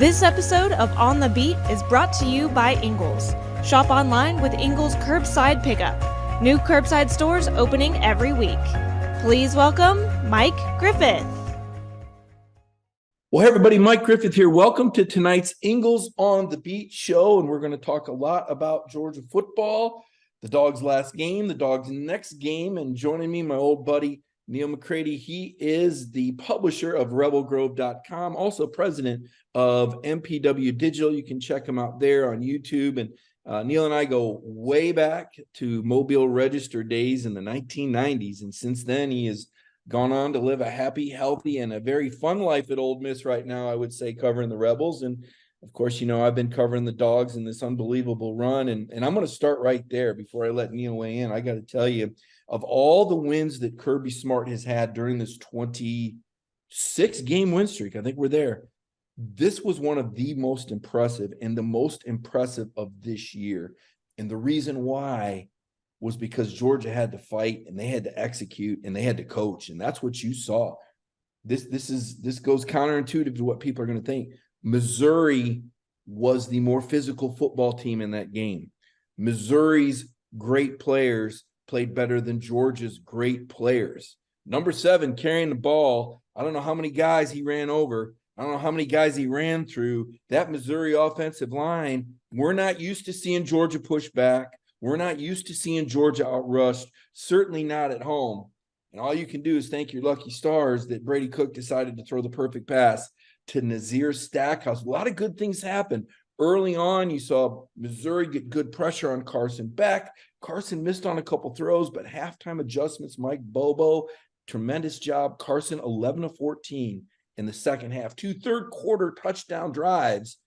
This episode of On the Beat is brought to you by Ingles. Shop online with Ingles Curbside Pickup. New curbside stores opening every week. Please welcome Mike Griffith. Well, hey everybody, Mike Griffith here. Welcome to tonight's Ingles on the Beat show, and we're going to talk a lot about Georgia football, the Dogs' last game, the Dogs' next game, and joining me, my old buddy, Neal McCready. He is the publisher of rebelgrove.com, also president of MPW Digital. You can check him out there on YouTube. And Neal and I go way back to Mobile Register days in the 1990s. And since then, he has gone on to live a happy, healthy, and a very fun life at Ole Miss right now, I would say, covering the Rebels. And of course, you know, I've been covering the Dogs in this unbelievable run. And I'm going to start right there before I let Neal weigh in. I got to tell you, of all the wins that Kirby Smart has had during this 26-game win streak, I think we're there, this was one of the most impressive and the most impressive of this year. And the reason why was because Georgia had to fight and they had to execute and they had to coach. And that's what you saw. This goes counterintuitive to what people are going to think. Missouri was the more physical football team in that game. Missouri's great players played better than Georgia's great players. Number 7 carrying the ball. I don't know how many guys he ran over. I don't know how many guys he ran through. That Missouri offensive line, we're not used to seeing Georgia push back. We're not used to seeing Georgia outrushed, certainly not at home. And all you can do is thank your lucky stars that Brady Cook decided to throw the perfect pass to Nazir Stackhouse. A lot of good things happened. Early on, you saw Missouri get good pressure on Carson Beck. Carson missed on a couple throws, but halftime adjustments, Mike Bobo, tremendous job. Carson, 11 of 14 in the second half. 2 third-quarter touchdown drives,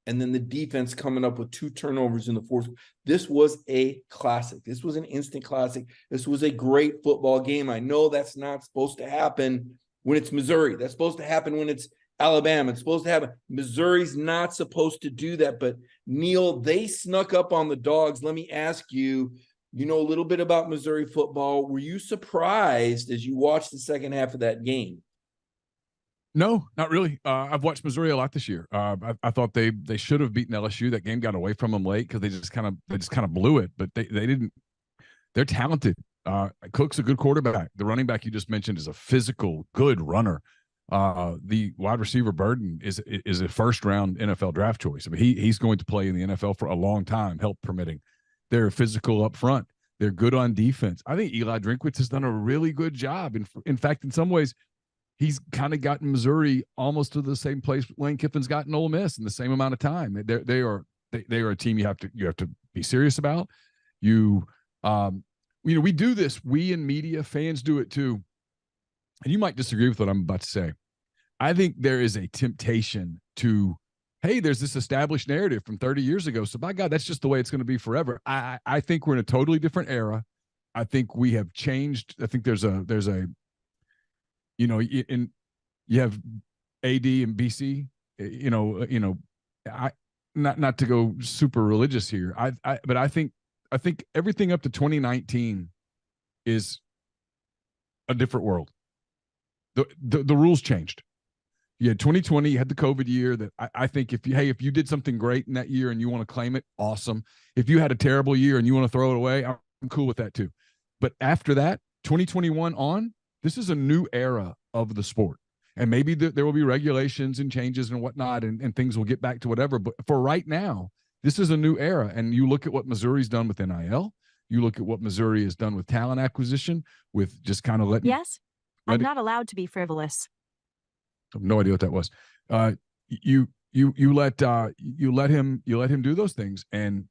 and then the defense coming up with 2 turnovers in the fourth. This was a classic. This was an instant classic. This was a great football game. I know that's not supposed to happen when it's Missouri. That's supposed to happen when it's Alabama. It's supposed to happen. Missouri's not supposed to do that. But, Neal, they snuck up on the Dogs. Let me ask you, you know a little bit about Missouri football. Were you surprised as you watched the second half of that game? No, not really. I've watched Missouri a lot this year. I thought they should have beaten LSU. That game got away from them late because they just kind of blew it. But they didn't. They're talented. Cook's a good quarterback. The running back you just mentioned is a physical, good runner. The wide receiver Burden is a first round NFL draft choice. I mean, he's going to play in the NFL for a long time, health permitting. They're physical up front. They're good on defense. I think Eli Drinkwitz has done a really good job. In fact, in some ways, he's kind of gotten Missouri almost to the same place Lane Kiffin's gotten Ole Miss in the same amount of time. They are a team you have to be serious about. We do this. We in media, fans do it too. And you might disagree with what I'm about to say. I think there is a temptation to, hey, there's this established narrative from 30 years ago. So by God, that's just the way it's going to be forever. I think we're in a totally different era. I think we have changed. I think there's a you know, you have AD and BC, not to go super religious here. But I think everything up to 2019 is a different world. The rules changed. You had 2020, you had the COVID year that I think if you did something great in that year and you want to claim it, awesome. If you had a terrible year and you want to throw it away, I'm cool with that too. But after that, 2021 on, this is a new era of the sport. And maybe there will be regulations and changes and whatnot, and things will get back to whatever. But for right now, this is a new era. And you look at what Missouri's done with NIL. You look at what Missouri has done with talent acquisition, with just kind of letting. Yes, I'm not allowed to be frivolous. I have no idea what that was. You let him do those things, and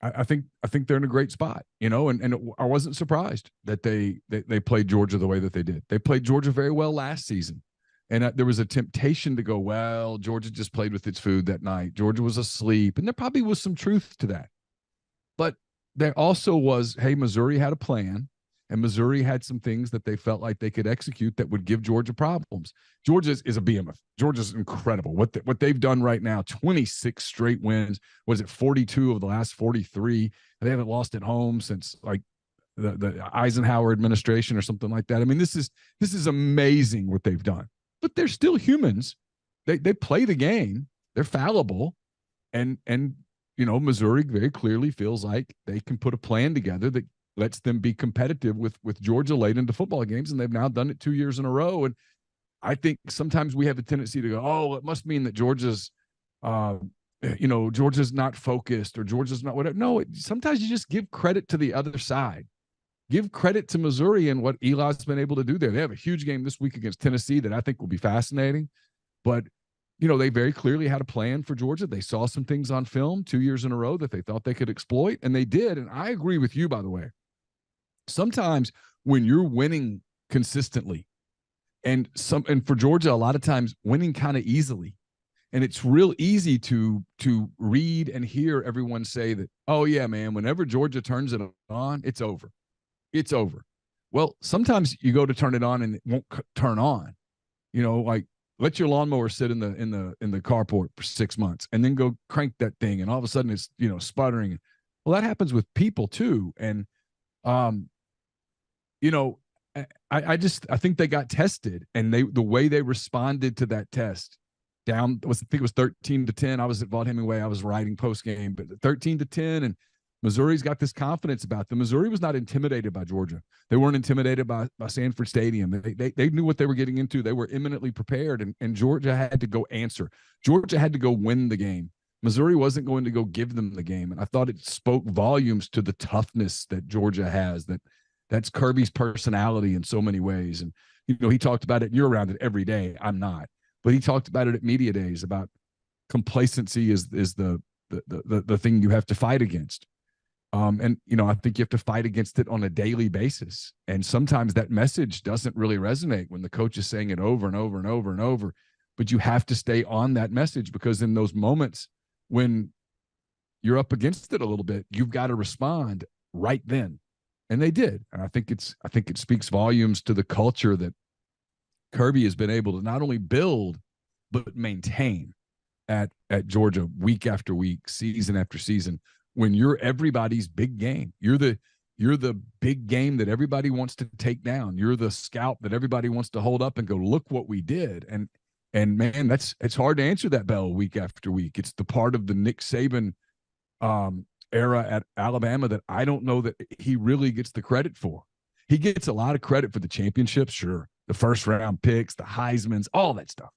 I think they're in a great spot, and I wasn't surprised that they played Georgia the way that they did. They played Georgia very well last season, and there was a temptation to go, well, Georgia just played with its food that night. Georgia was asleep, and there probably was some truth to that. But there also was, hey, Missouri had a plan, and Missouri had some things that they felt like they could execute that would give Georgia problems. Georgia is a behemoth. Georgia's incredible. What they've done right now, 26 straight wins. Was it 42 of the last 43? They haven't lost at home since like the Eisenhower administration or something like that. I mean, this is amazing what they've done. But they're still humans. They play the game. They're fallible. And Missouri very clearly feels like they can put a plan together that lets them be competitive with Georgia late into football games, and they've now done it 2 years in a row. And I think sometimes we have a tendency to go, oh, it must mean that Georgia's not focused, or Georgia's not whatever. No, sometimes you just give credit to the other side. Give credit to Missouri and what Eli's been able to do there. They have a huge game this week against Tennessee that I think will be fascinating. But, they very clearly had a plan for Georgia. They saw some things on film 2 years in a row that they thought they could exploit, and they did. And I agree with you, by the way. Sometimes when you're winning consistently, and for Georgia, a lot of times winning kind of easily, and it's real easy to read and hear everyone say that, oh, yeah, man, whenever Georgia turns it on, it's over. It's over. Well, sometimes you go to turn it on and it won't turn on. Like let your lawnmower sit in the carport for 6 months and then go crank that thing, and all of a sudden it's sputtering. Well, that happens with people too. And I think they got tested, and the way they responded to that test, I think it was 13-10. I was at Vaught Hemingway. I was writing post game, but 13-10, and Missouri's got this confidence about them. Missouri was not intimidated by Georgia. They weren't intimidated by Sanford Stadium. They knew what they were getting into. They were imminently prepared, and Georgia had to go answer. Georgia had to go win the game. Missouri wasn't going to go give them the game, and I thought it spoke volumes to the toughness that Georgia has. That's Kirby's personality in so many ways. And he talked about it. You're around it every day. I'm not, but he talked about it at media days about complacency is the thing you have to fight against. And I think you have to fight against it on a daily basis. And sometimes that message doesn't really resonate when the coach is saying it over and over and over and over. But you have to stay on that message, because in those moments when you're up against it a little bit, you've got to respond right then. And they did. And I think it speaks volumes to the culture that Kirby has been able to not only build, but maintain at Georgia week after week, season after season. When you're everybody's big game, you're the big game that everybody wants to take down. You're the scout that everybody wants to hold up and go, look what we did. And man, it's hard to answer that bell week after week. It's the part of the Nick Saban era at Alabama that I don't know that he really gets the credit for. He gets a lot of credit for the championships, sure, the first round picks, the Heismans, all that stuff.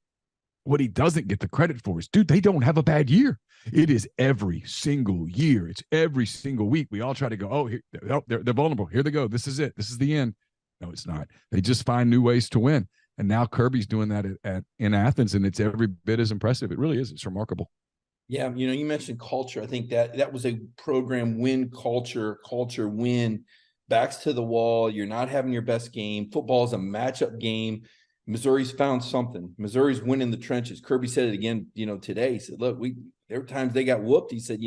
What he doesn't get the credit for is, dude, they don't have a bad year. It is every single year. It's every single week. We all try to go, oh, here, they're vulnerable. Here they go. This is it. This is the end. No, it's not. They just find new ways to win. And now Kirby's doing that in Athens, and it's every bit as impressive. It really is. It's remarkable. Yeah, you mentioned culture. I think that was a program win culture win, backs to the wall. You're not having your best game. Football is a matchup game. Missouri's found something. Missouri's winning the trenches. Kirby said it again, today. He said, look, there were times they got whooped. He said,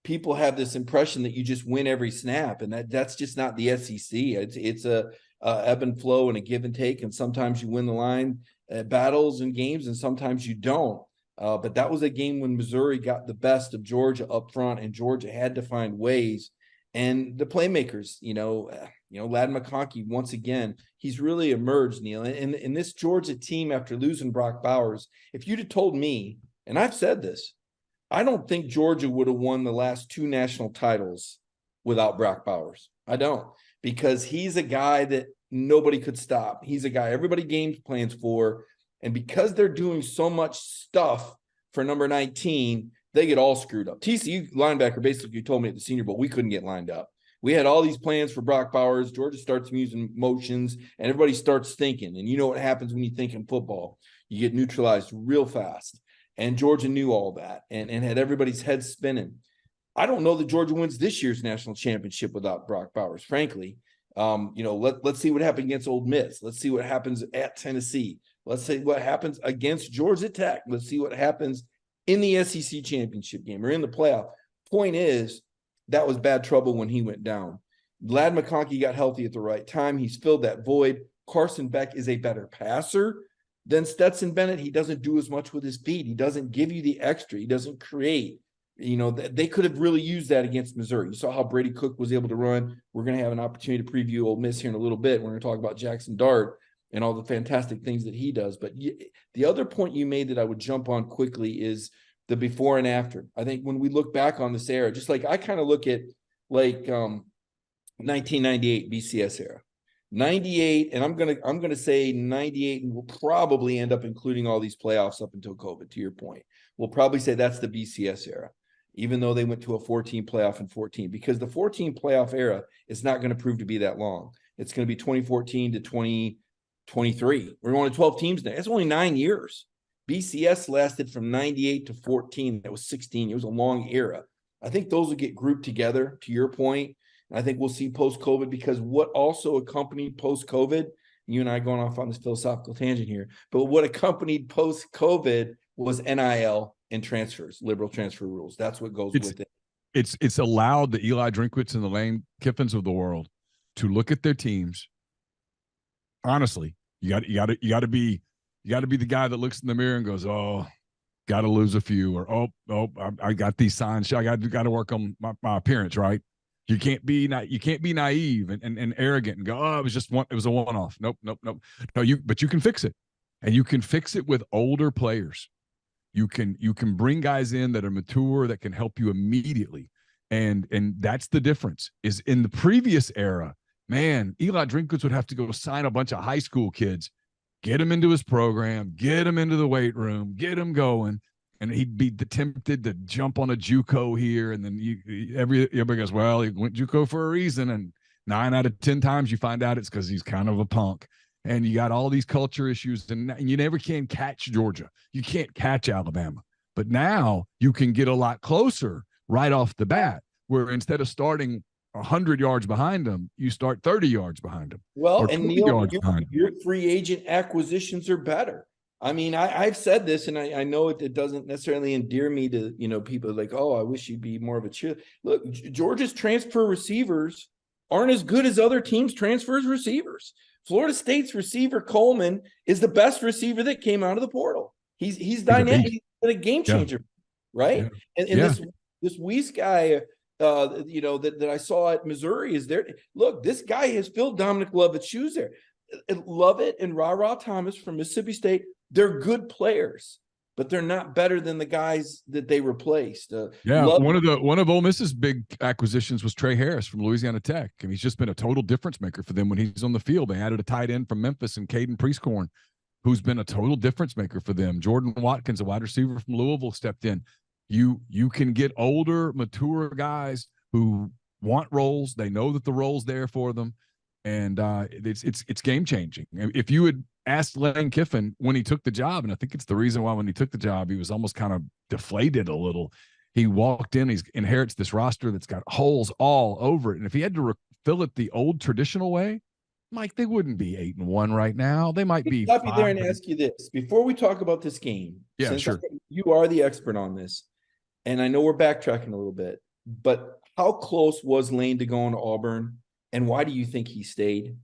people have this impression that you just win every snap, and that's just not the SEC. It's a ebb and flow and a give and take, and sometimes you win the line battles and games, and sometimes you don't. But that was a game when Missouri got the best of Georgia up front, and Georgia had to find ways. And the playmakers, Ladd McConkey, once again, he's really emerged, Neal. And this Georgia team, after losing Brock Bowers, if you'd have told me, and I've said this, I don't think Georgia would have won the last 2 national titles without Brock Bowers. I don't, because he's a guy that nobody could stop. He's a guy everybody game plans for. And because they're doing so much stuff for number 19, they get all screwed up. TCU linebacker basically told me at the Senior Bowl we couldn't get lined up. We had all these plans for Brock Bowers. Georgia starts using motions, and everybody starts thinking. And you know what happens when you think in football. You get neutralized real fast. And Georgia knew all that and had everybody's head spinning. I don't know that Georgia wins this year's national championship without Brock Bowers, frankly. Let's see what happens against Ole Miss. Let's see what happens at Tennessee. Let's see what happens against Georgia Tech. Let's see what happens in the SEC championship game or in the playoff. Point is, that was bad trouble when he went down. Ladd McConkey got healthy at the right time. He's filled that void. Carson Beck is a better passer than Stetson Bennett. He doesn't do as much with his feet. He doesn't give you the extra. He doesn't create. They could have really used that against Missouri. You saw how Brady Cook was able to run. We're going to have an opportunity to preview Ole Miss here in a little bit. We're going to talk about Jackson Dart and all the fantastic things that he does. But the other point you made that I would jump on quickly is the before and after. I think when we look back on this era, just like I kind of look at like 1998 BCS era. 98, and I'm gonna say 98, and we'll probably end up including all these playoffs up until COVID, to your point. We'll probably say that's the BCS era, even though they went to a 14 playoff in 14, because the 14 playoff era is not going to prove to be that long. It's going to be 2014 to 2023. We're going to 12 teams now. It's only 9 years. BCS lasted from 98 to 14. That was 16. It was a long era. I think those will get grouped together, to your point. I think we'll see post-COVID, because what also accompanied post-COVID, you and I going off on this philosophical tangent here, but what accompanied post-COVID was NIL and transfers, liberal transfer rules. That's what goes with it. It's allowed the Eli Drinkwitz and the Lane Kiffins of the world to look at their teams. Honestly, you got to be the guy that looks in the mirror and goes, "Oh, got to lose a few," or I got these signs. I got to work on my appearance, right? You can't be naive and arrogant and go, "Oh, it was a one-off." Nope. No, but you can fix it. And you can fix it with older players. You can bring guys in that are mature, that can help you immediately. And that's the difference. Is in the previous era, man, Eli Drinkwitz would have to go sign a bunch of high school kids, get them into his program, get them into the weight room, get them going. And he'd be tempted to jump on a JUCO here, and then everybody goes, "Well, he went JUCO for a reason." And 9 out of 10 times you find out it's because he's kind of a punk. And you got all these culture issues, and you never can catch Georgia. You can't catch Alabama. But now you can get a lot closer right off the bat, where instead of starting 100 yards behind them, you start 30 yards behind them. Well, and Neal, your free agent acquisitions are better. I mean, I've said this, and I know it doesn't necessarily endear me to, people like, "Oh, I wish you'd be more of a cheer." Look, Georgia's transfer receivers aren't as good as other teams' transfers receivers. Florida State's receiver Coleman is the best receiver that came out of the portal. He's dynamic. He's a game changer, right? Yeah. And this Weiss guy, that I saw at Missouri is there. Look, this guy has filled Dominic Lovett's shoes there. Lovett and Ra Thomas from Mississippi State, they're good players, but they're not better than the guys that they replaced. One of Ole Miss's big acquisitions was Trey Harris from Louisiana Tech, and he's just been a total difference maker for them when he's on the field. They added a tight end from Memphis and Caden Priestcorn, who's been a total difference maker for them. Jordan Watkins, a wide receiver from Louisville, stepped in. You can get older, mature guys who want roles. They know that the role's there for them, and it's game changing. If you had asked Lane Kiffin when he took the job, and I think it's the reason why when he took the job he was almost kind of deflated a little. He walked in, he inherits this roster that's got holes all over it, and if he had to fill it the old traditional way, Mike, they wouldn't be 8-1 right now. They might be. Stop you there and ask you this before we talk about this game. Yeah, sure. You are the expert on this, and I know we're backtracking a little bit, but how close was Lane to going to Auburn, and why do you think he stayed?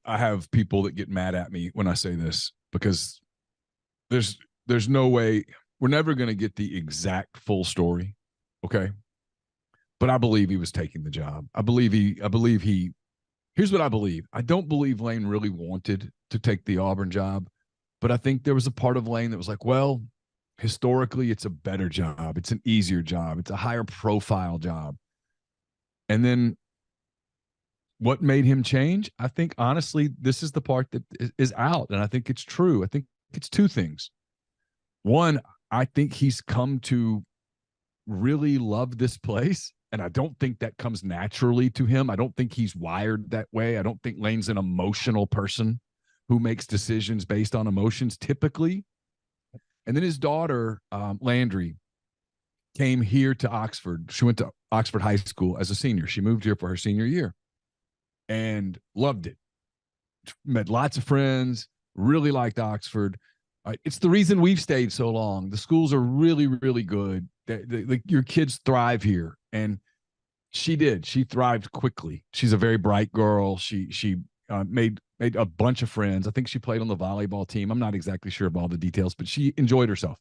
I have people that get mad at me when I say this, because there's no way we're never going to get the exact full story. Okay. But I believe he was taking the job. I believe he, here's what I believe. I don't believe Lane really wanted to take the Auburn job, but I think there was a part of Lane that was like, well, historically it's a better job. It's an easier job. It's a higher profile job. And then what made him change? I think, honestly, this is the part that is out, and I think it's true. I think it's two things. One, I think he's come to really love this place, and I don't think that comes naturally to him. I don't think he's wired that way. I don't think Lane's an emotional person who makes decisions based on emotions typically. And then his daughter, Landry, came here to Oxford. She went to Oxford High School as a senior. She moved here for her senior year and loved it. Met lots of friends, really liked Oxford. It's the reason we've stayed so long. The schools are really, really good. Your kids thrive here. And she did. She thrived quickly. She's a very bright girl. She made a bunch of friends. I think she played on the volleyball team. I'm not exactly sure of all the details, but she enjoyed herself.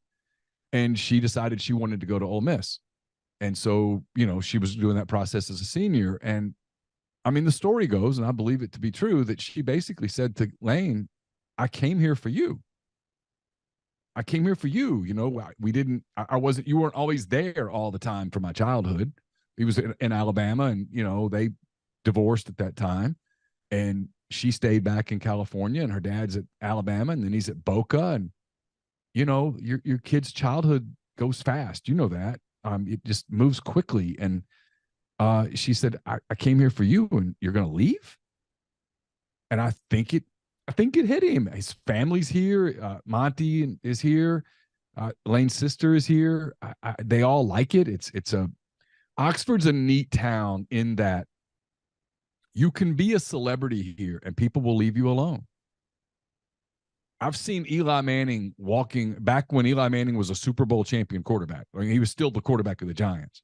And she decided she wanted to go to Ole Miss. And so, she was doing that process as a senior. And I mean, the story goes, and I believe it to be true, that she basically said to Lane, I came here for you. I came here for you. We didn't, I wasn't, you weren't always there all the time for my childhood. He was in Alabama, and, they divorced at that time. And she stayed back in California, and her dad's at Alabama, and then he's at Boca. And, your kid's childhood goes fast. You know that. It just moves quickly. And she said, I came here for you, and you're going to leave? And I think it hit him. His family's here. Monty is here. Lane's sister is here. They all like it. Oxford's a neat town in that you can be a celebrity here and people will leave you alone. I've seen Eli Manning walking back when Eli Manning was a Super Bowl champion quarterback. I mean, he was still the quarterback of the Giants,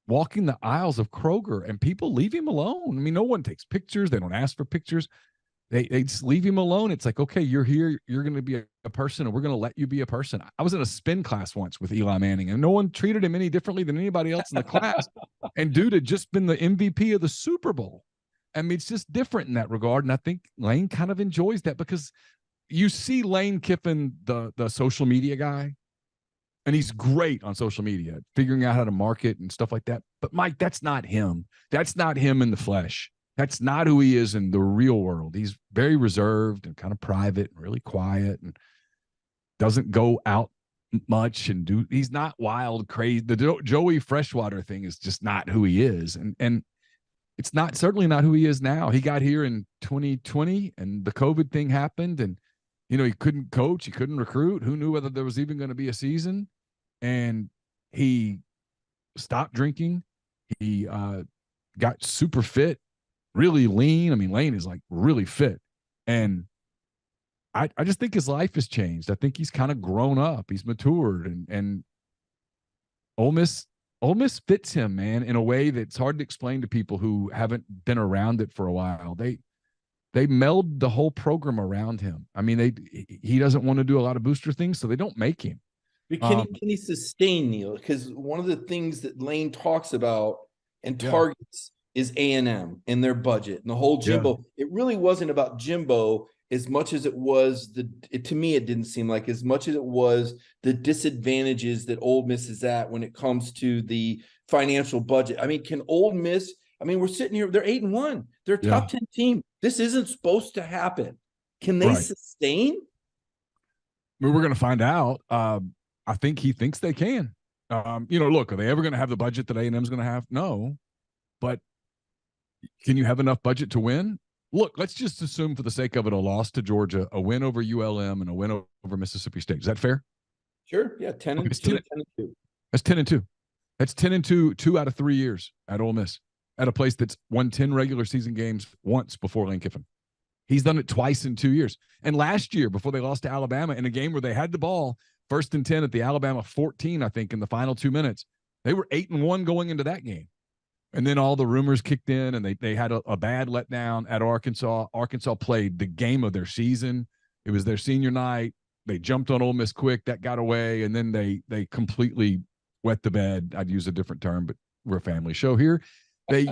walking the aisles of Kroger, and people leave him alone. I mean, no one takes pictures. They don't ask for pictures. They just leave him alone. It's like, okay, you're here. You're going to be a person, and we're going to let you be a person. I was in a spin class once with Eli Manning, and no one treated him any differently than anybody else in the class. And dude had just been the MVP of the Super Bowl. I mean, it's just different in that regard. And I think Lane kind of enjoys that, because you see Lane Kiffin, the social media guy, and he's great on social media, figuring out how to market and stuff like that. But Mike, that's not him. That's not him in the flesh. That's not who he is in the real world. He's very reserved and kind of private and really quiet, and doesn't go out much and he's not wild, crazy. The Joey Freshwater thing is just not who he is. And it's certainly not who he is now. He got here in 2020 and the COVID thing happened, and, he couldn't coach. He couldn't recruit. Who knew whether there was even going to be a season? And he stopped drinking. He got super fit, really lean. I mean, Lane is like really fit. And I just think his life has changed. I think he's kind of grown up. He's matured, and Ole Miss fits him, man, in a way that's hard to explain to people who haven't been around it for a while. They meld the whole program around him. I mean, he doesn't want to do a lot of booster things, so they don't make him. But can he sustain, Neal? Because one of the things that Lane talks about and targets is A&M and their budget and the whole Jimbo. Yeah. It really wasn't about Jimbo as much as it was to me, it didn't seem like as much as it was the disadvantages that Ole Miss is at when it comes to the financial budget. I mean, can Ole Miss, we're sitting here, they're 8-1. They're a top 10 team. This isn't supposed to happen. Can they sustain? We're going to find out. I think he thinks they can. Look, are they ever going to have the budget that A&M is going to have? No. But can you have enough budget to win? Look, let's just assume for the sake of it, a loss to Georgia, a win over ULM, and a win over Mississippi State. Is that fair? Sure. Yeah. 10-2. That's 10-2. That's 10-2, 2 out of 3 years at Ole Miss, at a place that's won 10 regular season games once before Lane Kiffin. He's done it twice in 2 years. And last year, before they lost to Alabama in a game where they had the ball, 1st and 10 at the Alabama 14, I think, in the final 2 minutes, they were 8-1 going into that game. And then all the rumors kicked in, and they had a bad letdown at Arkansas. Arkansas played the game of their season. It was their senior night. They jumped on Ole Miss quick. That got away. And then they completely wet the bed. I'd use a different term, but we're a family show here. They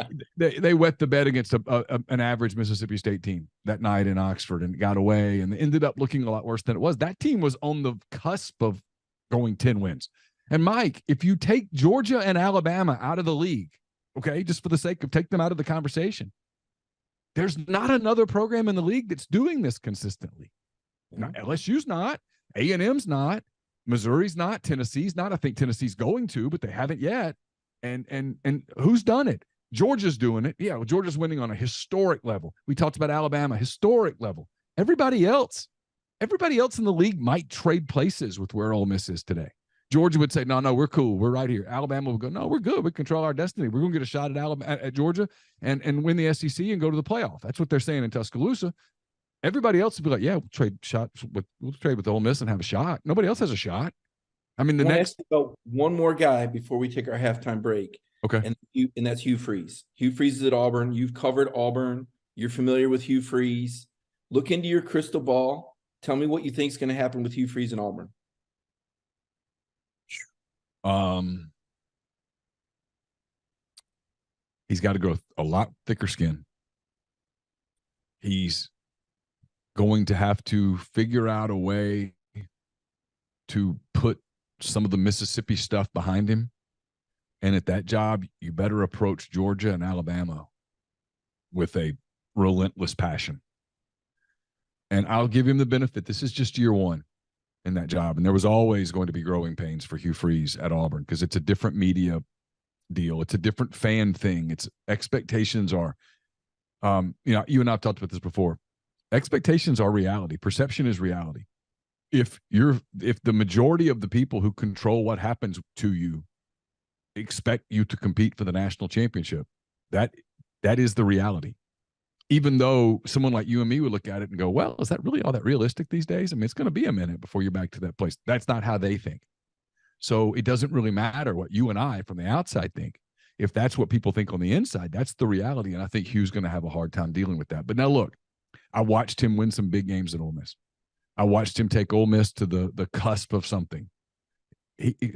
wet the bed against an average Mississippi State team that night in Oxford, and got away, and ended up looking a lot worse than it was. That team was on the cusp of going 10 wins. And Mike, if you take Georgia and Alabama out of the league, okay, just for the sake of take them out of the conversation, there's not another program in the league that's doing this consistently. Not, LSU's not, A&M's not, Missouri's not, Tennessee's not. I think Tennessee's going to, but they haven't yet. And who's done it? Georgia's doing it. Yeah, well, Georgia's winning on a historic level. We talked about Alabama, historic level. Everybody else in the league might trade places with where Ole Miss is today. Georgia would say, no, we're cool. We're right here. Alabama would go, no, we're good. We control our destiny. We're going to get a shot at Alabama, at Georgia, and win the SEC and go to the playoff. That's what they're saying in Tuscaloosa. Everybody else would be like, yeah, we'll trade with Ole Miss and have a shot. Nobody else has a shot. I mean, ask about one more guy before we take our halftime break. Okay. And that's Hugh Freeze. Hugh Freeze is at Auburn. You've covered Auburn. You're familiar with Hugh Freeze. Look into your crystal ball. Tell me what you think is going to happen with Hugh Freeze in Auburn. He's got to grow a lot thicker skin. He's going to have to figure out a way to put some of the Mississippi stuff behind him. And at that job, you better approach Georgia and Alabama with a relentless passion. And I'll give him the benefit. This is just year one in that job. And there was always going to be growing pains for Hugh Freeze at Auburn because it's a different media deal. It's a different fan thing. It's expectations are, you and I've talked about this before. Expectations are reality. Perception is reality. If the majority of the people who control what happens to you expect you to compete for the national championship, that is the reality. Even though someone like you and me would look at it and go, well, is that really all that realistic these days? I mean, it's going to be a minute before you're back to that place. That's not how they think. So it doesn't really matter what you and I from the outside think. If that's what people think on the inside, that's the reality. And I think Hugh's going to have a hard time dealing with that. But now look, I watched him win some big games at Ole Miss. I watched him take Ole Miss to the cusp of something.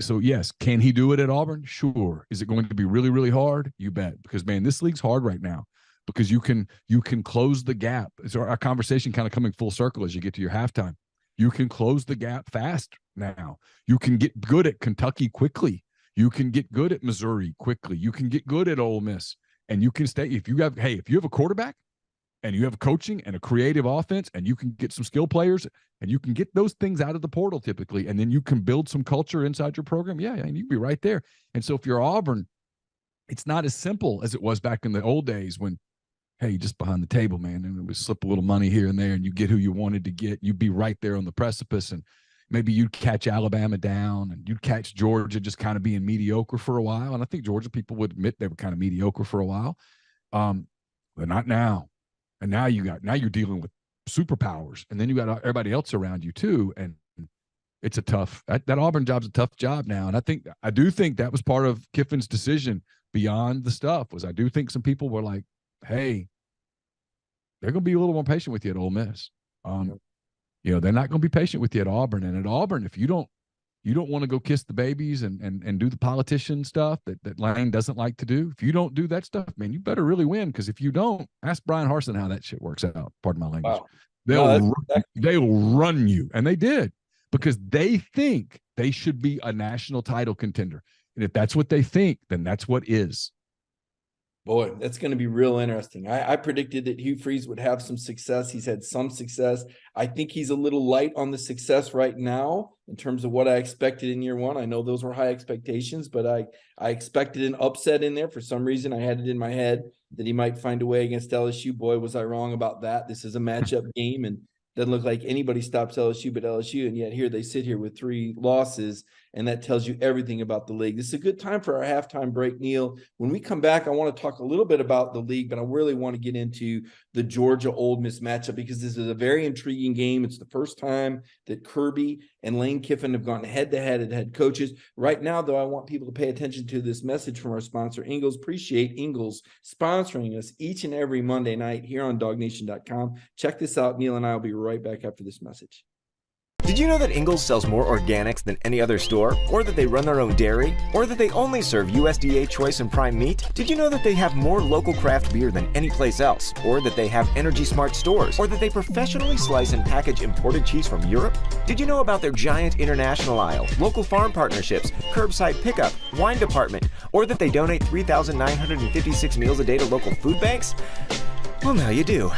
So yes, can he do it at Auburn? Sure. Is it going to be really, really hard? You bet. Because man, this league's hard right now. Because you can close the gap. So our conversation kind of coming full circle as you get to your halftime. You can close the gap fast now. You can get good at Kentucky quickly. You can get good at Missouri quickly. You can get good at Ole Miss, and you can stay. If you have a quarterback, and you have coaching and a creative offense, and you can get some skill players, and you can get those things out of the portal typically, and then you can build some culture inside your program. Yeah, and you'd be right there. And so if you're Auburn, it's not as simple as it was back in the old days when, hey, just behind the table, man, and it would slip a little money here and there, and you get who you wanted to get. You'd be right there on the precipice, and maybe you'd catch Alabama down, and you'd catch Georgia just kind of being mediocre for a while. And I think Georgia people would admit they were kind of mediocre for a while, but not now. And now you're dealing with superpowers, and then you got everybody else around you too, and it's a tough. That Auburn job's a tough job now, and I do think that was part of Kiffin's decision. Beyond the stuff was, I do think some people were like, hey, they're going to be a little more patient with you at Ole Miss. They're not going to be patient with you at Auburn. And at Auburn, if you don't want to go kiss the babies and do the politician stuff that Lane doesn't like to do, if you don't do that stuff, man, you better really win. Because if you don't, ask Brian Harsin how that shit works out. Pardon my language. Wow. They'll run you. And they did, because they think they should be a national title contender. And if that's what they think, then that's what is. Boy, that's going to be real interesting. I predicted that Hugh Freeze would have some success. He's had some success. I think he's a little light on the success right now in terms of what I expected in year one. I know those were high expectations, but I expected an upset in there. For some reason, I had it in my head that he might find a way against LSU. Boy, was I wrong about that. This is a matchup game, and doesn't look like anybody stops LSU but LSU, and yet here they sit here with 3 losses, and that tells you everything about the league. This is a good time for our halftime break, Neal. When we come back, I want to talk a little bit about the league, but I really want to get into the Georgia-Ole Miss matchup because this is a very intriguing game. It's the first time that Kirby and Lane Kiffin have gone head-to-head as head coaches. Right now, though, I want people to pay attention to this message from our sponsor, Ingles. Appreciate Ingles sponsoring us each and every Monday night here on DogNation.com. Check this out. Neal and I will be right back after this message. Did you know that Ingles sells more organics than any other store? Or that they run their own dairy? Or that they only serve USDA choice and prime meat? Did you know that they have more local craft beer than any place else? Or that they have Energy Smart stores? Or that they professionally slice and package imported cheese from Europe? Did you know about their giant international aisle, local farm partnerships, curbside pickup, wine department? Or that they donate 3,956 meals a day to local food banks? Well, now you do.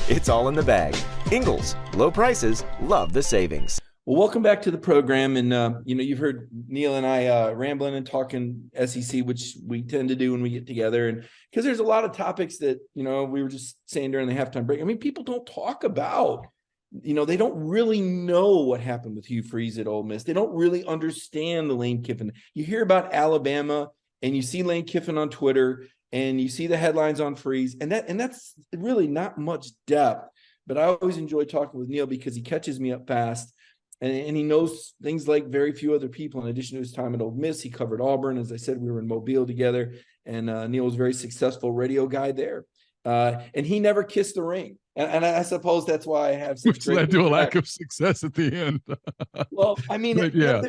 It's all in the bag. Ingles, low prices, love the savings. Well, welcome back to the program. And, you've heard Neal and I rambling and talking SEC, which we tend to do when we get together. And because there's a lot of topics that, we were just saying during the halftime break. I mean, people don't talk about, they don't really know what happened with Hugh Freeze at Ole Miss. They don't really understand the Lane Kiffin. You hear about Alabama and you see Lane Kiffin on Twitter and you see the headlines on Freeze, and that's really not much depth. But I always enjoy talking with Neal because he catches me up fast, and he knows things like very few other people. In addition to his time at Ole Miss, he covered Auburn. As I said, we were in Mobile together, and Neal was a very successful radio guy there. And he never kissed the ring. And I suppose that's why I have such which led to a lack of success at the end. Well, I mean, yeah.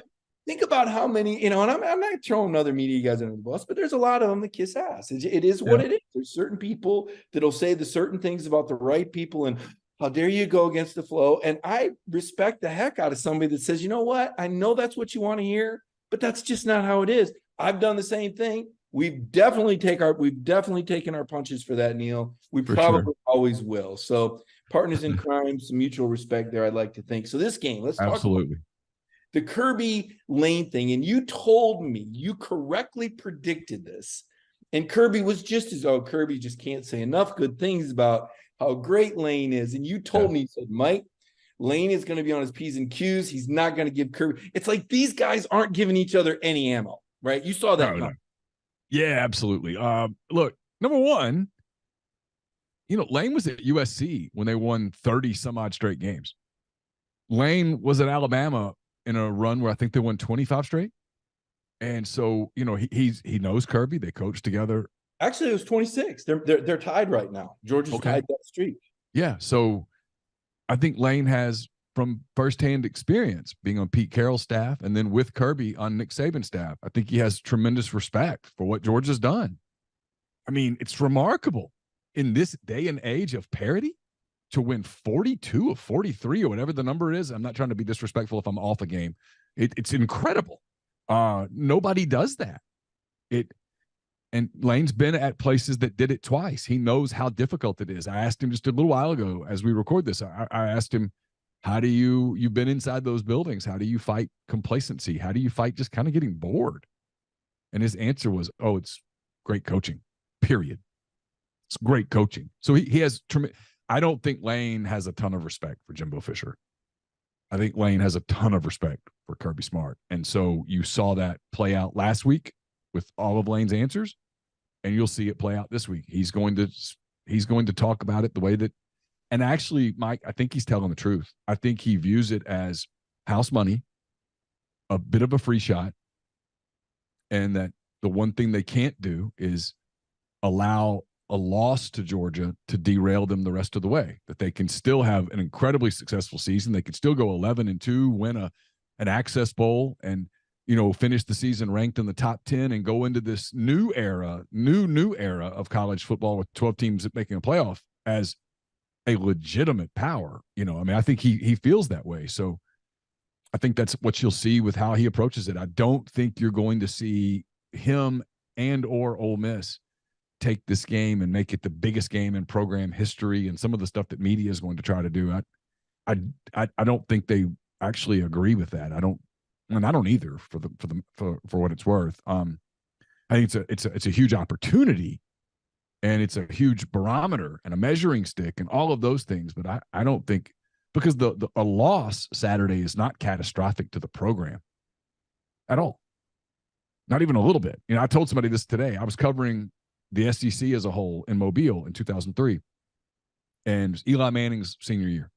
Think about how many, and I'm not throwing other media guys under the bus, but there's a lot of them that kiss ass. It is what it is. There's certain people that'll say the certain things about the right people, and How dare you go against the flow? And I respect the heck out of somebody that says, you know what? I know that's what you want to hear, but that's just not how it is. I've done the same thing. We've definitely taken our punches for that, Neal. We probably always will. So partners in crime, some mutual respect there, I'd like to think. So this game, let's talk about the Kirby Lane thing. And you told me, you correctly predicted this. And Kirby was just as, Kirby just can't say enough good things about how great Lane is. And you told me, you said, Mike, Lane is going to be on his P's and Q's. He's not going to give Kirby. It's like these guys aren't giving each other any ammo, right? You saw that. No. Yeah, absolutely. Look, number one, Lane was at USC when they won 30 some odd straight games. Lane was at Alabama in a run where I think they won 25 straight. And so, he knows Kirby. They coached together. Actually, it was 26. They're tied right now. Georgia's tied that streak. Yeah. So I think Lane has, from firsthand experience, being on Pete Carroll's staff and then with Kirby on Nick Saban's staff, I think he has tremendous respect for what Georgia's done. I mean, it's remarkable in this day and age of parity to win 42 of 43 or whatever the number is. I'm not trying to be disrespectful if I'm off a game. It's incredible. Nobody does that. And Lane's been at places that did it twice. He knows how difficult it is. I asked him just a little while ago as we record this, I asked him, how do you've been inside those buildings. How do you fight complacency? How do you fight just kind of getting bored? And his answer was, it's great coaching, period. It's great coaching. So he has I don't think Lane has a ton of respect for Jimbo Fisher. I think Lane has a ton of respect for Kirby Smart. And so you saw that play out last week with all of Lane's answers, and you'll see it play out this week. He's going to talk about it the way that, and actually, Mike, I think he's telling the truth. I think he views it as house money, a bit of a free shot, and that the one thing they can't do is allow a loss to Georgia to derail them the rest of the way, that they can still have an incredibly successful season. They can still go 11-2, win an Access Bowl, and finish the season ranked in the top 10 and go into this new era of college football with 12 teams making a playoff as a legitimate power. I think he feels that way. So I think that's what you'll see with how he approaches it. I don't think you're going to see him and or Ole Miss take this game and make it the biggest game in program history and some of the stuff that media is going to try to do. I don't think they actually agree with that. I don't either for what it's worth. I think it's a huge opportunity, and it's a huge barometer and a measuring stick and all of those things. But I don't think, because a loss Saturday is not catastrophic to the program at all. Not even a little bit. I told somebody this today. I was covering the SEC as a whole in Mobile in 2003, and it was Eli Manning's senior year.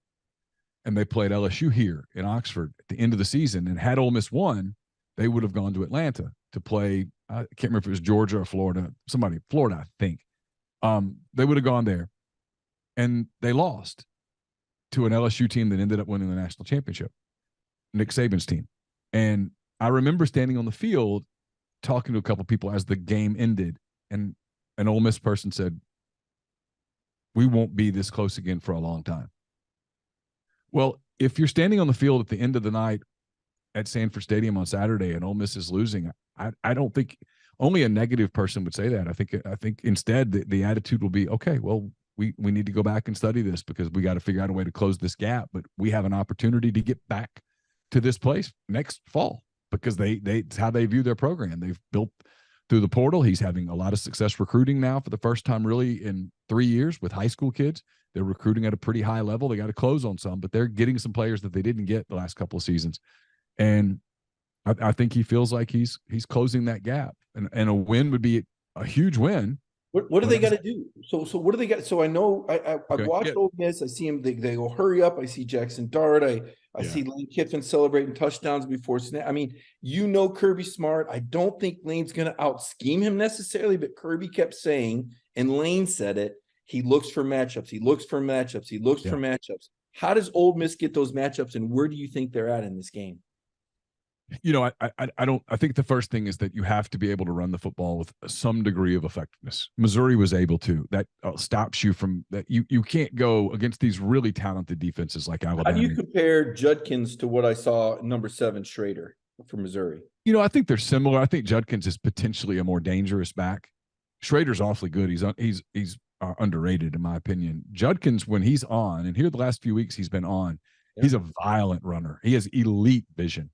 And they played LSU here in Oxford at the end of the season. And had Ole Miss won, they would have gone to Atlanta to play. I can't remember if it was Georgia or Florida. Florida, I think. They would have gone there. And they lost to an LSU team that ended up winning the national championship, Nick Saban's team. And I remember standing on the field talking to a couple people as the game ended. And an Ole Miss person said, "We won't be this close again for a long time." Well, if you're standing on the field at the end of the night at Sanford Stadium on Saturday and Ole Miss is losing, I don't think only a negative person would say that. I think instead the attitude will be, okay, well, we need to go back and study this because we got to figure out a way to close this gap. But we have an opportunity to get back to this place next fall because it's how they view their program. They've built through the portal. He's having a lot of success recruiting now for the first time really in 3 years with high school kids. They're recruiting at a pretty high level. They got to close on some, but they're getting some players that they didn't get the last couple of seasons. And I think he feels like he's closing that gap. And a win would be a huge win. What do they got to do? So what do they got? So I know I've watched Ole Miss. I see him. They go hurry up. I see Jackson Dart. I see Lane Kiffin celebrating touchdowns before snap. I mean, Kirby Smart. I don't think Lane's going to out scheme him necessarily, but Kirby kept saying, and Lane said it, he looks for matchups. He looks for matchups. He looks for matchups. How does Ole Miss get those matchups, and where do you think they're at in this game? I think the first thing is that you have to be able to run the football with some degree of effectiveness. Missouri was able to. That stops you from that. You can't go against these really talented defenses like Alabama. How do you compare Judkins to what I saw number 7 Schrader from Missouri? I think they're similar. I think Judkins is potentially a more dangerous back. Schrader's awfully good. He's underrated in my opinion. Judkins, when he's on, and here the last few weeks he's been on, he's a violent runner. He has elite vision.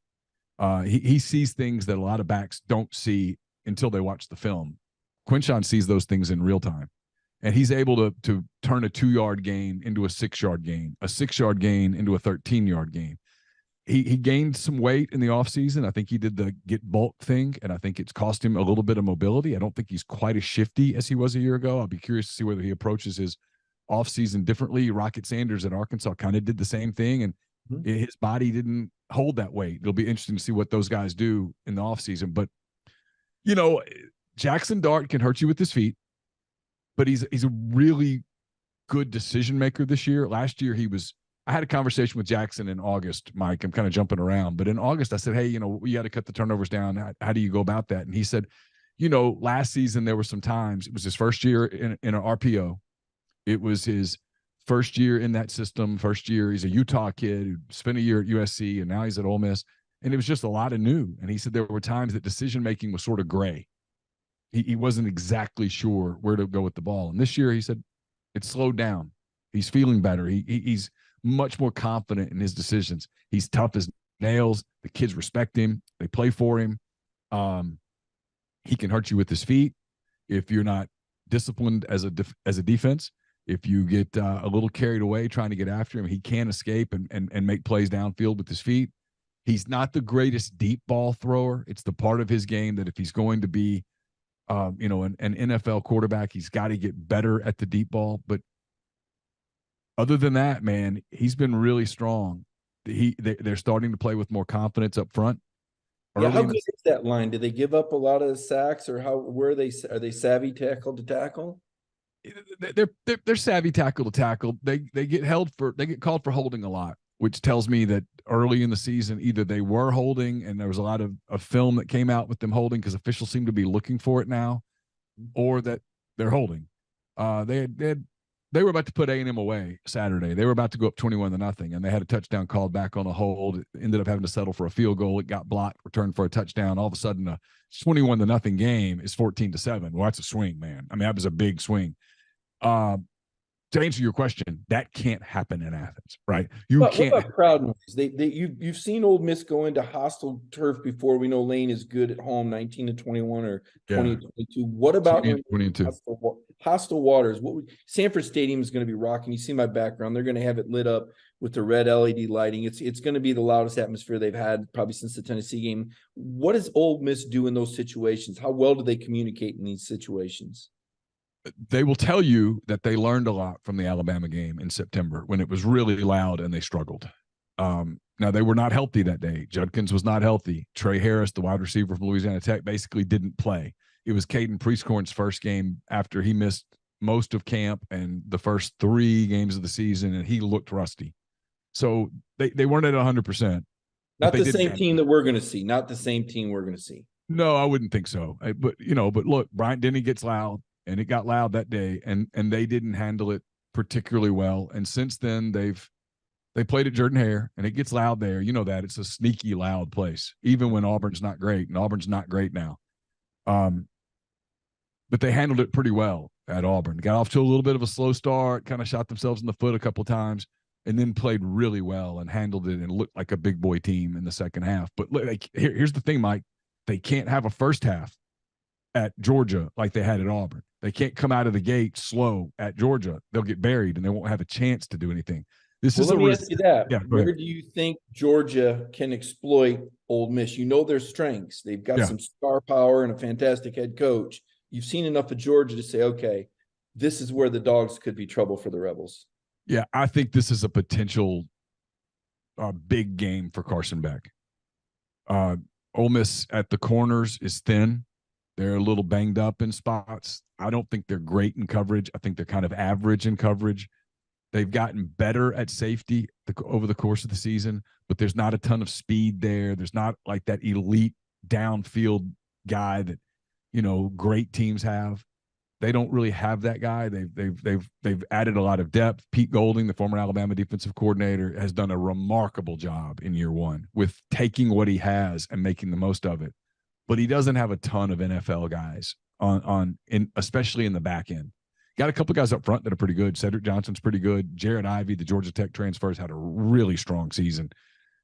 He sees things that a lot of backs don't see until they watch the film. Quinshon sees those things in real time, and he's able to turn a 2-yard gain into a 6-yard gain, a 6-yard gain into a 13-yard gain. He gained some weight in the offseason. I think he did the get bulk thing, and I think it's cost him a little bit of mobility. I don't think he's quite as shifty as he was a year ago. I'll be curious to see whether he approaches his offseason differently. Rocket Sanders at Arkansas kind of did the same thing, and his body didn't hold that weight. It'll be interesting to see what those guys do in the offseason. But, Jackson Dart can hurt you with his feet, but he's a really good decision maker this year. Last year I had a conversation with Jackson in August, Mike. I'm kind of jumping around, but in August I said, hey, we got to cut the turnovers down. How do you go about that? And he said, last season there were some times, it was his first year in an RPO. It was his first year in that system, first year. He's a Utah kid who spent a year at USC, and now he's at Ole Miss. And it was just a lot of new. And he said there were times that decision-making was sort of gray. He wasn't exactly sure where to go with the ball. And this year he said it slowed down. He's feeling better. He's much more confident in his decisions. He's tough as nails. The kids respect him. They play for him. He can hurt you with his feet if you're not disciplined as a defense. If you get a little carried away trying to get after him, he can escape and make plays downfield with his feet. He's not the greatest deep ball thrower. It's the part of his game that if he's going to be, an NFL quarterback, he's got to get better at the deep ball. But other than that, man, he's been really strong. They're starting to play with more confidence up front. Yeah, how good is that line? Do they give up a lot of sacks, or are they savvy tackle to tackle? They're savvy tackle to tackle. They get called for holding a lot, which tells me that early in the season either they were holding and there was a lot of film that came out with them holding because officials seem to be looking for it now, or that they're holding. They were about to put A&M away Saturday. They were about to go up 21-0, and they had a touchdown called back on a hold. It ended up having to settle for a field goal. It got blocked, returned for a touchdown. All of a sudden, a 21-0 game is 14-7. Well, that's a swing, man. I mean, that was a big swing. To answer your question, that can't happen in Athens, right? What about crowd noise? You've seen Ole Miss go into hostile turf before. We know Lane is good at home, 19-21 or 20-22. What about 20-22. Hostile waters? Sanford Stadium is going to be rocking. You see my background. They're going to have it lit up with the red LED lighting. It's going to be the loudest atmosphere they've had probably since the Tennessee game. What does Ole Miss do in those situations? How well do they communicate in these situations? They will tell you that they learned a lot from the Alabama game in September when it was really loud and they struggled. Now, they were not healthy that day. Judkins was not healthy. Trey Harris, the wide receiver from Louisiana Tech, basically didn't play. It was Caden Prieskorn's first game after he missed most of camp and the first 3 games of the season, and he looked rusty. So they weren't at 100%. Not the same team that we're going to see. Not the same team we're going to see. No, I wouldn't think so. But look, Bryant Denny gets loud. And it got loud that day, and they didn't handle it particularly well. And since then, they played at Jordan-Hare, and it gets loud there. You know that. It's a sneaky loud place, even when Auburn's not great, and Auburn's not great now. But they handled it pretty well at Auburn. Got off to a little bit of a slow start, kind of shot themselves in the foot a couple of times, and then played really well and handled it and looked like a big boy team in the second half. But here's the thing, Mike. They can't have a first half at Georgia like they had at Auburn. They can't come out of the gate slow at Georgia. They'll get buried, and they won't have a chance to do anything. Let me ask you that. Yeah, where do you think Georgia can exploit Ole Miss? You know their strengths. They've got some star power and a fantastic head coach. You've seen enough of Georgia to say, okay, this is where the Dogs could be trouble for the Rebels. Yeah, I think this is a potential big game for Carson Beck. Ole Miss at the corners is thin. They're a little banged up in spots. I don't think they're great in coverage. I think they're kind of average in coverage. They've gotten better at safety over the course of the season, but there's not a ton of speed there. There's not like that elite downfield guy that, great teams have. They don't really have that guy. They've added a lot of depth. Pete Golding, the former Alabama defensive coordinator, has done a remarkable job in year one with taking what he has and making the most of it. But he doesn't have a ton of NFL guys especially in the back end. Got a couple of guys up front that are pretty good. Cedric Johnson's pretty good. Jared Ivey, the Georgia Tech transfer, has had a really strong season.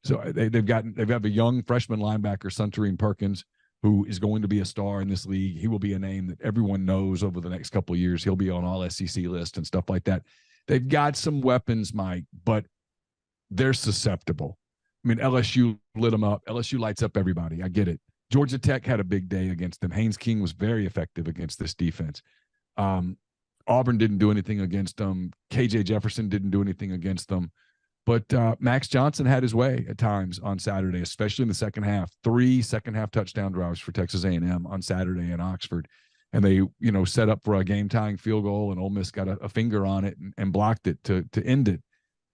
So they've a young freshman linebacker, Suntarine Perkins, who is going to be a star in this league. He will be a name that everyone knows over the next couple of years. He'll be on all SEC lists and stuff like that. They've got some weapons, Mike, but they're susceptible. I mean, LSU lit them up. LSU lights up everybody. I get it. Georgia Tech had a big day against them. Haynes King was very effective against this defense. Auburn didn't do anything against them. KJ Jefferson didn't do anything against them. But Max Johnson had his way at times on Saturday, especially in the second half. 3 second-half touchdown drives for Texas A&M on Saturday in Oxford. And they, set up for a game-tying field goal, and Ole Miss got a finger on it and blocked it to end it.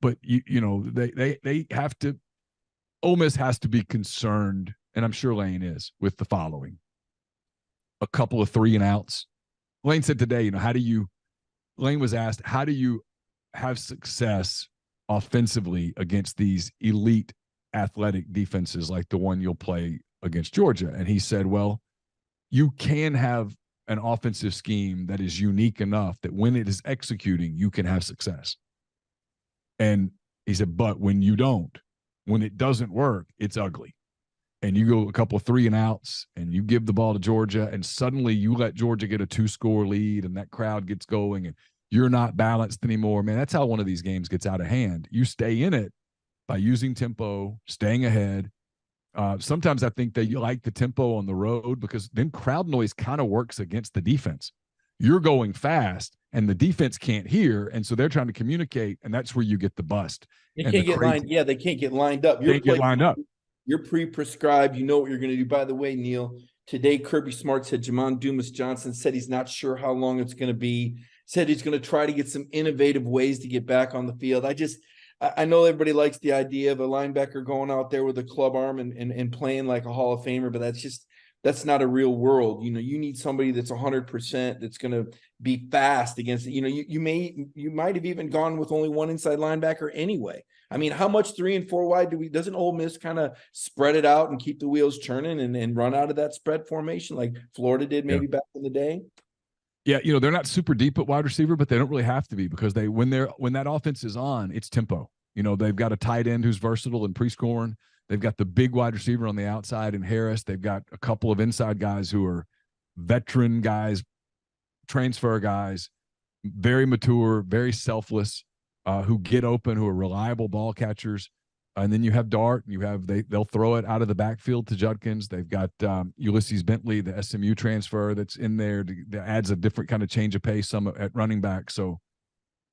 But, they have to – Ole Miss has to be concerned, and I'm sure Lane is, with the following. A couple of 3-and-outs. Lane said today, Lane was asked, how do you have success offensively against these elite athletic defenses like the one you'll play against Georgia? And he said, well, you can have an offensive scheme that is unique enough that when it is executing, you can have success. And he said, but when it doesn't work, it's ugly. And you go a couple of 3-and-outs and you give the ball to Georgia, and suddenly you let Georgia get a 2-score lead and that crowd gets going and you're not balanced anymore. Man, that's how one of these games gets out of hand. You stay in it by using tempo, staying ahead. Sometimes I think that you like the tempo on the road because then crowd noise kind of works against the defense. You're going fast and the defense can't hear, and so they're trying to communicate, and that's where you get the bust. They can't get lined. Yeah, they can't get lined up. You're pre-prescribed. You know what you're going to do. By the way, Neal, today Kirby Smart said Jamon Dumas Johnson said he's not sure how long it's going to be. Said he's going to try to get some innovative ways to get back on the field. I know everybody likes the idea of a linebacker going out there with a club arm and playing like a Hall of Famer, but that's not a real world. You need somebody that's 100% that's going to be fast against it. You might have even gone with only one inside linebacker anyway. I mean, how much 3 and 4 wide doesn't Ole Miss kind of spread it out and keep the wheels churning and run out of that spread formation like Florida did maybe back in the day? Yeah, they're not super deep at wide receiver, but they don't really have to be because when that offense is on, it's tempo. They've got a tight end who's versatile and pre-scoring. They've got the big wide receiver on the outside in Harris. They've got a couple of inside guys who are veteran guys, transfer guys, very mature, very selfless, who get open, who are reliable ball catchers. And then you have Dart. They'll throw it out of the backfield to Judkins. They've got Ulysses Bentley, the SMU transfer that's in there that adds a different kind of change of pace some at running back. So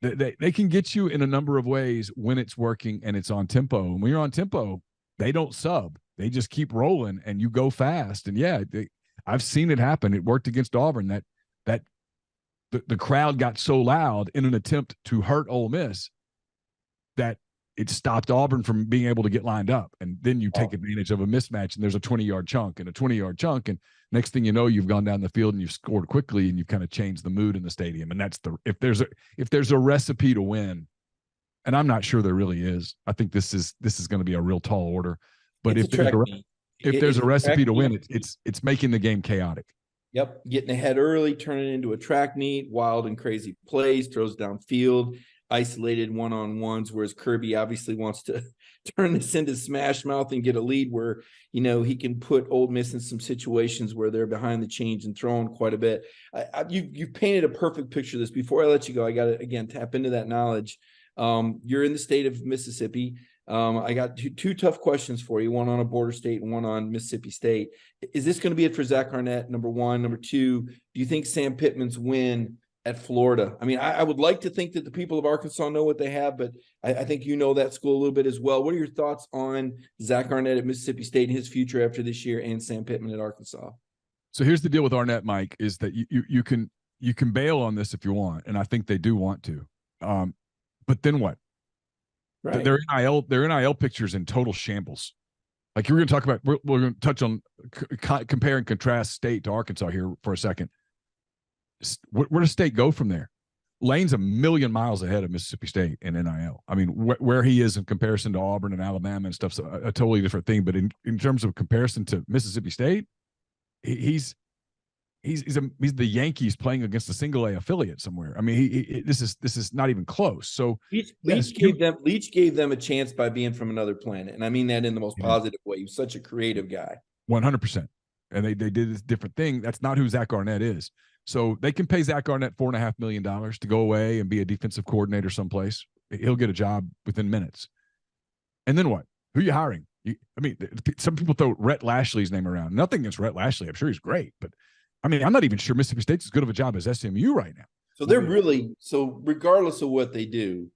they can get you in a number of ways when it's working and it's on tempo. And when you're on tempo, they don't sub. They just keep rolling and you go fast. And I've seen it happen. It worked against Auburn that the crowd got so loud in an attempt to hurt Ole Miss that it stopped Auburn from being able to get lined up. And then you take advantage of a mismatch and there's a 20-yard chunk and a 20-yard chunk. And next thing you know, you've gone down the field and you've scored quickly and you've kind of changed the mood in the stadium. And that's if there's a recipe to win, and I'm not sure there really is. I think this is going to be a real tall order. But if there's a recipe to win, it's making the game chaotic. Yep, getting ahead early, turning it into a track meet, wild and crazy plays, throws downfield, isolated one-on-ones, whereas Kirby obviously wants to turn this into smash mouth and get a lead where, he can put Ole Miss in some situations where they're behind the chains and throwing quite a bit. You've painted a perfect picture of this. Before I let you go, I got to, again, tap into that knowledge. You're in the state of Mississippi. I got two tough questions for you, one on a border state and one on Mississippi State. Is this going to be it for Zach Arnett, number one? Number two, do you think Sam Pittman's win at Florida? I mean, I would like to think that the people of Arkansas know what they have, but I think you know that school a little bit as well. What are your thoughts on Zach Arnett at Mississippi State and his future after this year, and Sam Pittman at Arkansas? So here's the deal with Arnett, Mike, is that you can bail on this if you want, and I think they do want to. But then what? Right. Their NIL pictures in total shambles. Like you're going to talk about, we're going to touch on compare and contrast State to Arkansas here for a second. Where does State go from there? Lane's a million miles ahead of Mississippi State in NIL. I mean, where he is in comparison to Auburn and Alabama and stuff's a totally different thing. But in terms of comparison to Mississippi State, he's the Yankees playing against a single A affiliate somewhere. I mean, this is not even close. So Leach gave them a chance by being from another planet, and I mean that in the most positive way. He was such a creative guy. 100%. And they did this different thing. That's not who Zach Arnett is. So they can pay Zach Arnett $4.5 million to go away and be a defensive coordinator someplace. He'll get a job within minutes. And then what? Who are you hiring? Some people throw Rhett Lashley's name around. Nothing against Rhett Lashley. I'm sure he's great, but I mean, I'm not even sure Mississippi State's as good of a job as SMU right now. So regardless of what they do,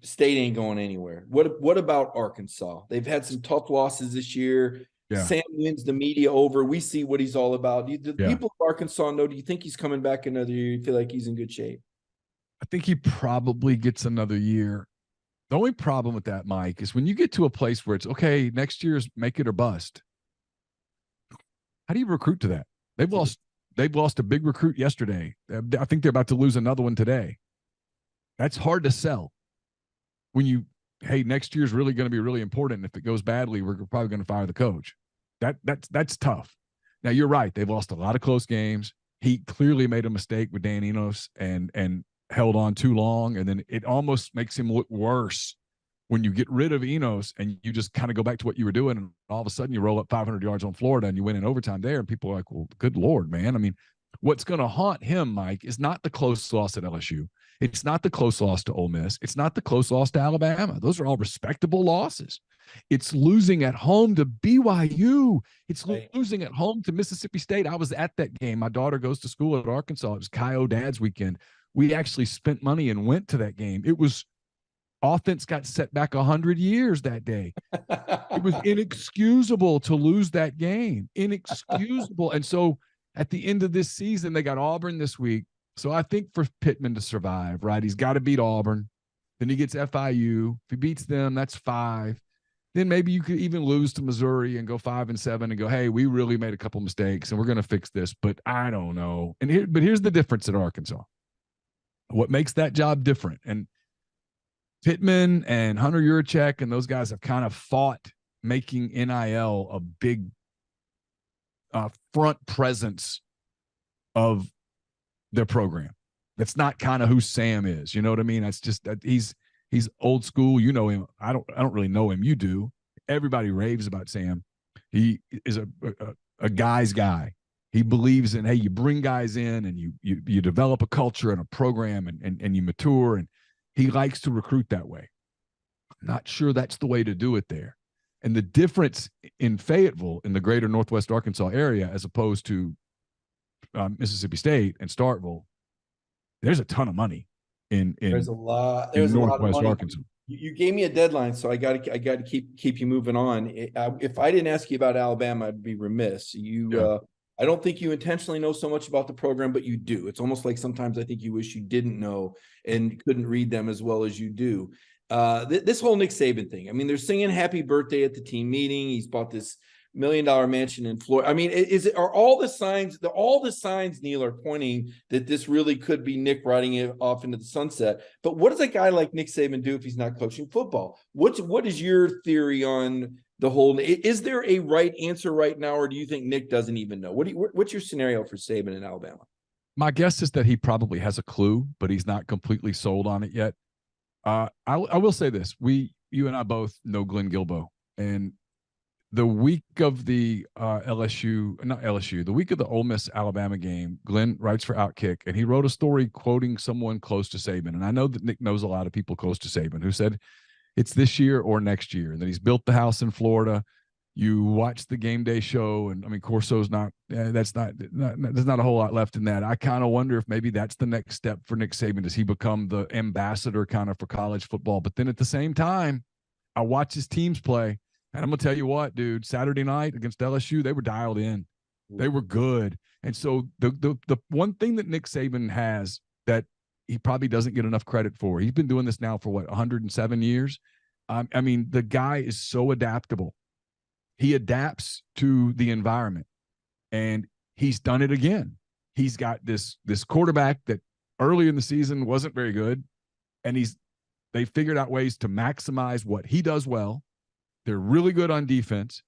State ain't going anywhere. What about Arkansas? They've had some tough losses this year. Yeah. Sam wins the media over. We see what he's all about. People of Arkansas know, do you think he's coming back another year? You feel like he's in good shape? I think he probably gets another year. The only problem with that, Mike, is when you get to a place where it's, okay, next year's make it or bust. How do you recruit to that? They've lost a big recruit yesterday. I think they're about to lose another one today. That's hard to sell. When next year's really going to be really important. If it goes badly, we're probably going to fire the coach. That's tough. Now you're right. They've lost a lot of close games. He clearly made a mistake with Dan Enos and held on too long. And then it almost makes him look worse when you get rid of Enos and you just kind of go back to what you were doing. And all of a sudden you roll up 500 yards on Florida and you win in overtime there. And people are like, well, good Lord, man. I mean, what's going to haunt him, Mike, is not the close loss at LSU. It's not the close loss to Ole Miss. It's not the close loss to Alabama. Those are all respectable losses. It's losing at home to BYU. It's losing at home to Mississippi State. I was at that game. My daughter goes to school at Arkansas. It was Kyo Dad's weekend. We actually spent money and went to that game. It was offense got set back 100 years that day. It was inexcusable to lose that game. Inexcusable. And so at the end of this season, they got Auburn this week. So I think for Pittman to survive, right, he's got to beat Auburn. Then he gets FIU. If he beats them, that's 5. Then maybe you could even lose to Missouri and go 5-7 and go, hey, we really made a couple mistakes and we're going to fix this. But I don't know. But here's the difference at Arkansas. What makes that job different? And Pittman and Hunter Yurachek and those guys have kind of fought making NIL a big front presence of their program. That's not kind of who Sam is. You know what I mean? That's just that he's old school. You know him. I don't really know him. You do. Everybody raves about Sam. He is a guy's guy. He believes in, hey, you bring guys in and you develop a culture and a program and you mature, and he likes to recruit that way. I'm not sure that's the way to do it there. And the difference in Fayetteville, in the greater Northwest Arkansas area, as opposed to Mississippi State and Starkville, there's a ton of money in there's a lot Northwest Arkansas. You gave me a deadline, so I got to keep you moving on. If I didn't ask you about Alabama, I'd be remiss. I don't think you intentionally know so much about the program, but you do. It's almost like sometimes I think you wish you didn't know and couldn't read them as well as you do. This whole Nick Saban thing. I mean, they're singing happy birthday at the team meeting. He's bought this $1 million mansion in Florida. I mean, are all the signs, Neal, are pointing that this really could be Nick riding it off into the sunset. But what does a guy like Nick Saban do if he's not coaching football? What is your theory on the whole? Is there a right answer right now, or do you think Nick doesn't even know? What's your scenario for Saban in Alabama? My guess is that he probably has a clue, but he's not completely sold on it yet. I will say this: you and I both know Glenn Guilbeau, and the week of the the week of the Ole Miss Alabama game, Glenn writes for Outkick, and he wrote a story quoting someone close to Saban. And I know that Nick knows a lot of people close to Saban who said it's this year or next year, and that he's built the house in Florida. You watch the game day show, and I mean, Corso's there's not a whole lot left in that. I kind of wonder if maybe that's the next step for Nick Saban. Does he become the ambassador kind of for college football? But then at the same time, I watch his teams play. And I'm going to tell you what, dude, Saturday night against LSU, they were dialed in. They were good. And so the one thing that Nick Saban has that he probably doesn't get enough credit for. He's been doing this now for 107 years. I mean, the guy is so adaptable. He adapts to the environment, and he's done it again. He's got this quarterback that early in the season wasn't very good, and they figured out ways to maximize what he does well. They're really good on defense,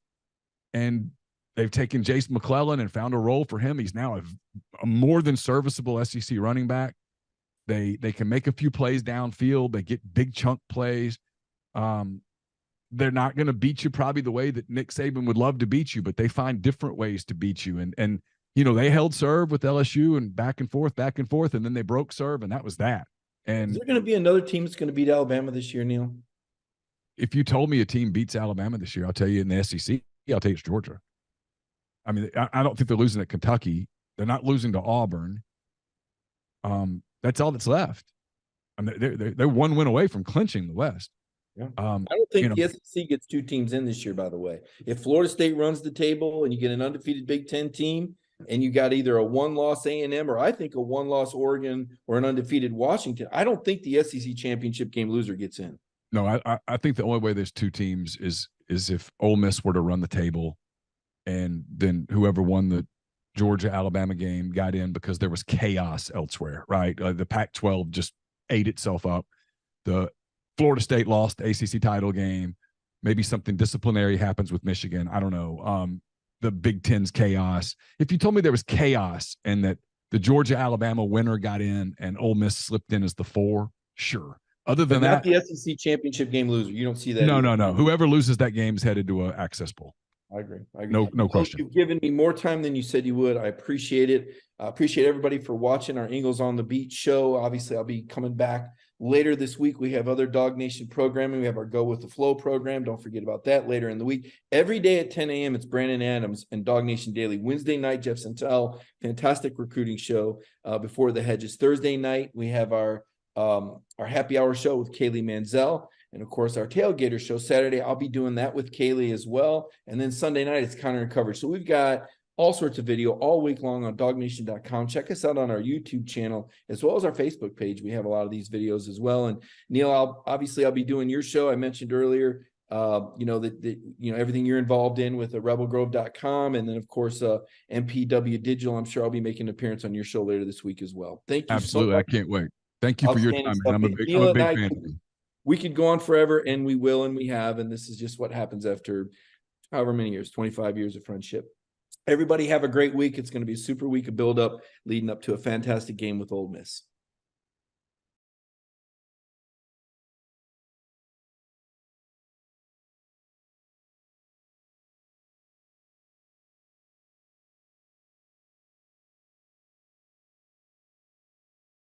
and they've taken Jason McClellan and found a role for him. He's now a more than serviceable SEC running back. They can make a few plays downfield. They get big chunk plays. They're not going to beat you probably the way that Nick Saban would love to beat you, but they find different ways to beat you. And they held serve with LSU and back and forth, and then they broke serve, and that was that. And is there going to be another team that's going to beat Alabama this year, Neal? If you told me a team beats Alabama this year, I'll tell you in the SEC, I'll tell you it's Georgia. I mean, I don't think they're losing at Kentucky. They're not losing to Auburn. That's all that's left. I mean, they're one win away from clinching the West. Yeah. I don't think the SEC gets 2 teams in this year, by the way. If Florida State runs the table and you get an undefeated Big Ten team and you got either a 1-loss A&M or I think a 1-loss Oregon or an undefeated Washington, I don't think the SEC championship game loser gets in. No, I think the only way there's 2 teams is if Ole Miss were to run the table and then whoever won the Georgia-Alabama game got in because there was chaos elsewhere, right? The Pac-12 just ate itself up. The Florida State lost the ACC title game. Maybe something disciplinary happens with Michigan. I don't know. The Big Ten's chaos. If you told me there was chaos and that the Georgia-Alabama winner got in and Ole Miss slipped in as the 4, sure. Other than not that, the SEC championship game loser. You don't see that. No. Whoever loses that game is headed to an Access Bowl. I agree. No question. You've given me more time than you said you would. I appreciate it. I appreciate everybody for watching our Ingles on the Beat show. Obviously, I'll be coming back later this week. We have other Dog Nation programming. We have our Go With The Flow program. Don't forget about that later in the week. Every day at 10 a.m., it's Brandon Adams and Dog Nation Daily. Wednesday night, Jeff Santel, fantastic recruiting show before the hedges. Thursday night, we have our happy hour show with Kaylee Manziel. And of course, our Tailgater show Saturday, I'll be doing that with Kaylee as well. And then Sunday night, it's Connor and Coverage. So we've got all sorts of video all week long on dognation.com. Check us out on our YouTube channel, as well as our Facebook page. We have a lot of these videos as well. And Neal, I'll be doing your show. I mentioned earlier, everything you're involved in with rebelgrove.com. And then of course, MPW Digital. I'm sure I'll be making an appearance on your show later this week as well. Thank you. Absolutely. So much. I can't wait. Thank you for your time. I'm a big fan of you. We could go on forever, and we will, and we have, and this is just what happens after however many years, 25 years of friendship. Everybody have a great week. It's going to be a super week of build-up leading up to a fantastic game with Ole Miss.